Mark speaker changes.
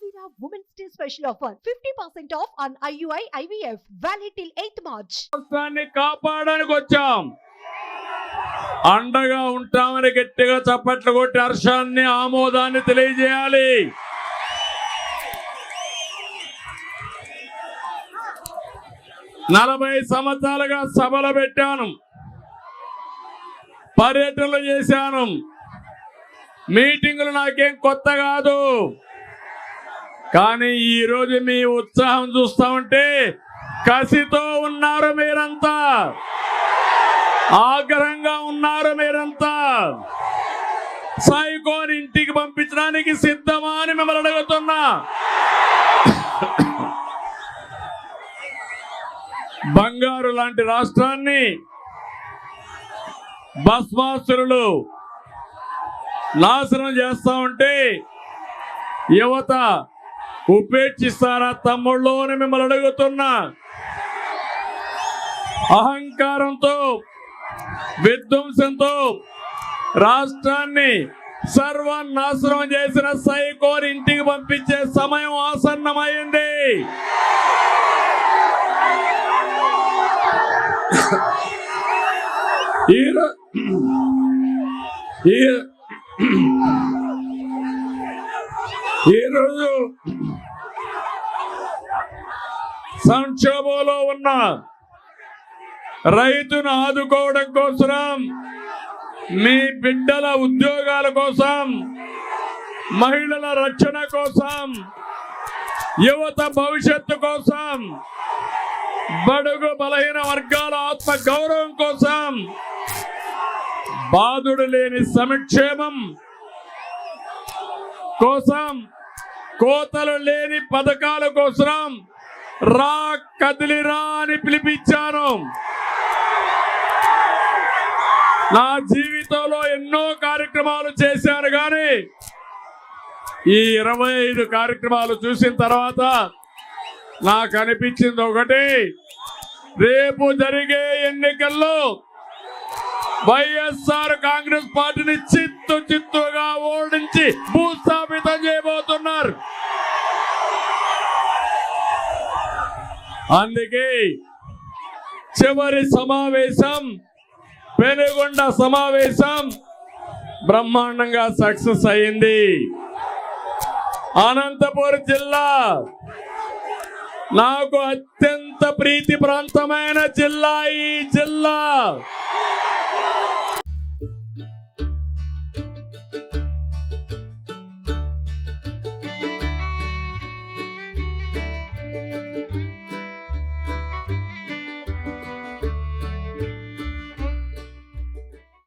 Speaker 1: Kavira Women's Day special offer 50% off on IUI IVF valid till 8th March.
Speaker 2: రాష్ట్రాన్ని కాపాడడానికి వచ్చాం. అండగా ఉంటామని గట్టిగా చప్పట్లు కొట్టి హర్షాన్ని ఆమోదాన్ని తెలియజేయాలి. నలభై సంవత్సరాలుగా సభలు పెట్టాను, పర్యటనలు చేశాను, మీటింగులు నాకేం కొత్త కాదు. కానీ ఈ రోజు మీ ఉత్సాహం చూస్తా ఉంటే కసితో ఉన్నారు మీరంతా, ఆగ్రహంగా ఉన్నారు మీరంతా. సైకోని ఇంటికి పంపించడానికి సిద్ధమా అని మిమ్మల్ని అడుగుతున్నా. బంగారు లాంటి రాష్ట్రాన్ని భస్మాసురులు నాశనం చేస్తా ఉంటే యువత ఉపేక్షిస్తారా తమ్ముళ్ళు అని మిమ్మల్ని అడుగుతున్నా. అహంకారంతో విధ్వంసంతో రాష్ట్రాన్ని సర్వనాశనం చేసిన సైకోని ఇంటికి పంపించే సమయం ఆసన్నమైంది. ఈరోజు సంక్షోభంలో ఉన్న రైతును ఆదుకోవడం కోసం, మీ బిడ్డల ఉద్యోగాల కోసం, మహిళల రక్షణ కోసం, యువత భవిష్యత్తు కోసం, బడుగు బలహీన వర్గాల ఆత్మ గౌరవం కోసం, బాధుడు లేని సంక్షేమం కోసం, కోతలు లేని పథకాల కోసం రా కదిలిరా అని పిలిపించాను. నా జీవితంలో ఎన్నో కార్యక్రమాలు చేశాను, కానీ ఈ 25 కార్యక్రమాలు చూసిన తర్వాత నాకు అనిపించింది ఒకటి, రేపు జరిగే ఎన్నికల్లో వైఎస్ఆర్ కాంగ్రెస్ పార్టీని చిత్తుగా ఓడించి భూస్థాపితం చేయబోతున్నారు. అందుకే చివరి సమావేశం, పెనుగొండ సమావేశం బ్రహ్మాండంగా సక్సెస్ అయింది. అనంతపురం జిల్లా నాకు అత్యంత ప్రీతి ప్రాంతమైన జిల్లా. ఈ జిల్లా